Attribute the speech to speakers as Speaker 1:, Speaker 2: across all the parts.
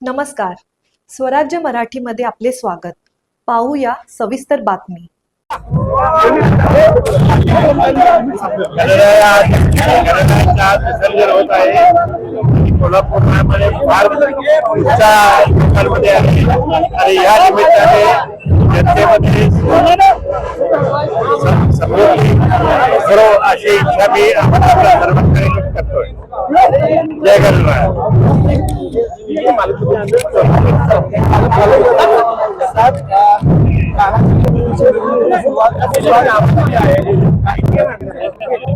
Speaker 1: नमस्कार. स्वराज्य मराठीमध्ये आपले स्वागत. पाहूया सविस्तर बातमी.
Speaker 2: विसर्जन होत आहे. कोल्हापूरमध्ये फार उच्चामध्ये आहे आणि या निमित्ताने जनतेमध्ये सर्व अशी इच्छा मी आपल्या सर्वांकडे करतोय. जय गणराय.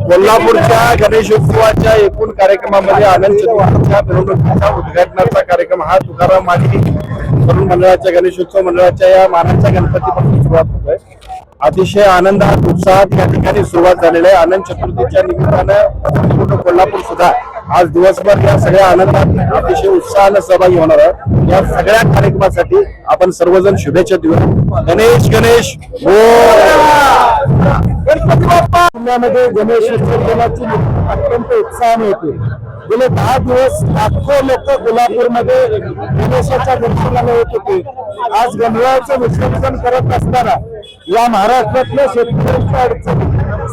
Speaker 2: कोल्हापूरच्या गणेशोत्सवाच्या एकूण कार्यक्रमामध्ये आनंद चतुर्थीच्या मिरवणुकीचा उद्घाटनाचा कार्यक्रम हा तुकाराम माली तरुण मंडळाच्या गणेशोत्सव मंडळाच्या या मानाच्या गणपतीपासून सुरुवात होत आहे. अतिशय आनंदात उत्साहात या ठिकाणी सुरुवात झालेली आहे. आनंद चतुर्थीच्या निमित्तानं कोल्हापूर सुद्धा आज दिवसभर या सगळ्या आनंदात अतिशय उत्साहानं सहभागी होणार आहे. या सगळ्या कार्यक्रमासाठी आपण सर्वजण शुभेच्छा देऊया. गणेश गणेश गणपती बाप्पा. पुण्यामध्ये गणेश उत्सवाची अत्यंत उत्साहाने होते. गेले 10 दिवस लाखो लोक कोल्हापूरमध्ये गणेशाच्या दर्शनाला येत होते. आज गणरायाचं विसर्जन करत असताना या महाराष्ट्रातल्या शेतकऱ्यांच्या अडचणी,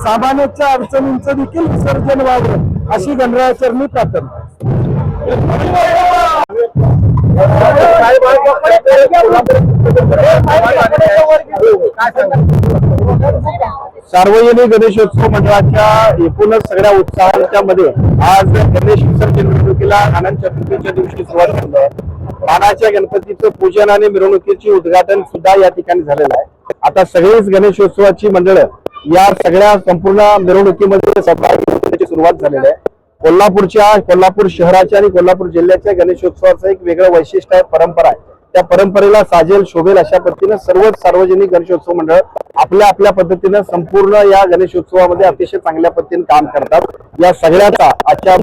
Speaker 2: सामान्यांच्या अडचणींचं देखील विसर्जन व्हावं अशी गणरायाचरणी प्रार्थना. सार्वजनिक गणेशोत्सव मंडळाच्या एकूणच सगळ्या उत्साहाच्या मध्ये आज गणेश विसर्जन मिरवणुकीला आनंद चतुर्थीच्या दिवशी सुरुवात झाली आहे. मानाच्या गणपतीचं पूजन आणि मिरवणुकीचे उद्घाटन सुद्धा या ठिकाणी झालेलं आहे. आता सगळीच गणेशोत्सवाची मंडळ या सगळ्या संपूर्ण मिरवणुकीमध्ये सहभागी होण्याची सुरुवात झालेली आहे. कोल्हापूर शहराच्या आणि कोल्हापूर जिल्ह्याच्या गणेशोत्सवाचं एक वेगळं वैशिष्ट्य आहे, परंपरा आहे. त्या परंपरेला साजेल शोभेल अशा पद्धतीनं सर्वच सार्वजनिक गणेशोत्सव मंडळ आपल्या पद्धतीनं संपूर्ण या गणेशोत्सवामध्ये अतिशय चांगल्या पद्धतीने काम करतात. या सगळ्याचा आजच्या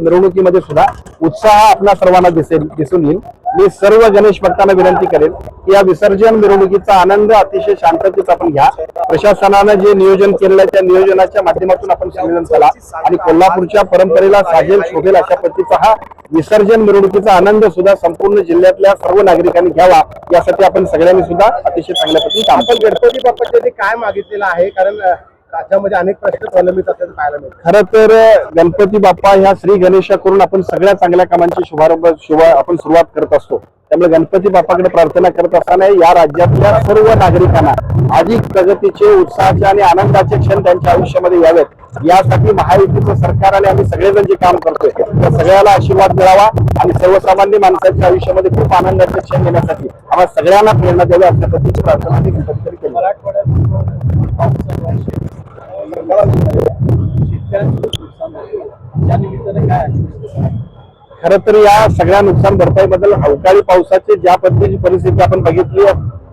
Speaker 2: मिरवणुकीमध्ये सुद्धा उत्साह आपल्या सर्वांना दिसून येईल. मी सर्व गणेश भक्तांना विनंती करेन की या विसर्जन मिरवणुकीचा आनंद अतिशय शांततेत आपण घ्या. प्रशासनानं जे नियोजन केलेलं आहे त्या नियोजनाच्या माध्यमातून आपण संयोजन केला आणि कोल्हापूरच्या परंपरेला साजेल शोभेल अशा पद्धतीचा हा विसर्जन मिरवणुकीचा आनंद सुद्धा संपूर्ण जिल्ह्यातल्या सर्व नागरिकांनी घ्यावा यासाठी आपण सगळ्यांनी सुद्धा अतिशय चांगल्या पद्धतीने काम केलं.
Speaker 3: गणपती बाप्पाचे काय मागितलेलं आहे, कारण राज्यामध्ये अनेक प्रश्न प्रलंबित असल्याचं पाहायला मिळतं.
Speaker 2: खरं तर गणपती बाप्पा ह्या श्री गणेशाकडून आपण सगळ्या चांगल्या कामांची आपण सुरुवात करत असतो. त्यामुळे गणपती बाप्पाकडे प्रार्थना करत असताना या राज्यातल्या सर्व नागरिकांना अधिक प्रगतीचे, उत्साहाचे आणि आनंदाचे क्षण त्यांच्या आयुष्यामध्ये यावेत यासाठी महायुतीचं सरकार आणि आम्ही सगळेजण जे काम करतोय त्या सगळ्याला आशीर्वाद मिळावा आणि सर्वसामान्य माणसांच्या आयुष्यामध्ये खूप आनंदाचे क्षण घेण्यासाठी आम्हाला सगळ्यांना प्रेरणा द्यावी अशा पद्धतीची प्रार्थना आम्ही गणपतीकडे केली. खरं तर या सगळ्या नुकसान भरपाईबद्दल अवकाळी पावसाची ज्या पद्धतीची परिस्थिती आपण बघितली,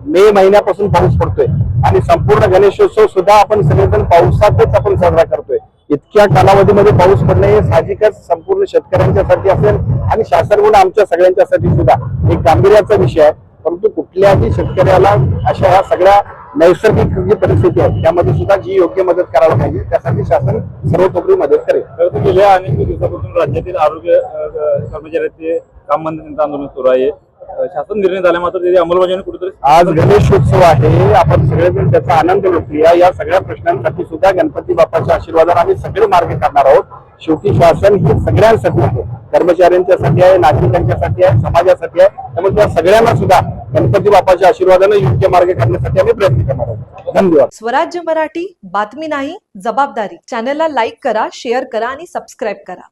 Speaker 2: मे महिन्यापासून पाऊस पडतोय आणि संपूर्ण गणेशोत्सव सुद्धा आपण सगळेजण पावसातच आपण साजरा करतोय. इतक्या कालावधीमध्ये पाऊस पडणे हे साहजिकच संपूर्ण शेतकऱ्यांच्यासाठी असेल आणि शासन म्हणून आमच्या सगळ्यांच्यासाठी सुद्धा एक गांभीर्याचा विषय आहे. परंतु कुठल्याही शेतकऱ्याला अशा ह्या सगळ्या नैसर्गिक जी परिस्थिती आहे त्यामध्ये सुद्धा जी योग्य मदत करायला पाहिजे त्यासाठी शासन सर्वतोपरी मदत करेल.
Speaker 4: गेल्या अनेक दिवसापासून राज्यातील आरोग्य कर्मचाऱ्यांचे काम बंद आंदोलन सुरू आहे. शासन निर्णय झाला मात्र त्याची अंमलबजावणी कुठेतरी
Speaker 2: आज गणेशोत्सव आहे, आपण सगळेजण त्याचा आनंद लुटूया. या सगळ्या प्रश्नांसाठी सुद्धा गणपती बाप्पाच्या आशीर्वादाने आम्ही सगळे मार्ग काढणार आहोत. शेवटी शासन ही सगळ्यांसाठी आहे, कर्मचाऱ्यांच्यासाठी आहे, नागरिकांच्यासाठी आहे, समाजासाठी आहे. त्यामुळे त्या सगळ्यांना सुद्धा गणपती बाप्पाच्या आशीर्वादाने योग्य मार्ग काढण्यासाठी आम्ही प्रयत्न करणार आहोत. धन्यवाद.
Speaker 1: स्वराज्य मराठी, बातमी नाही जबाबदारी. चॅनलला लाईक करा, शेअर करा आणि सबस्क्राईब करा.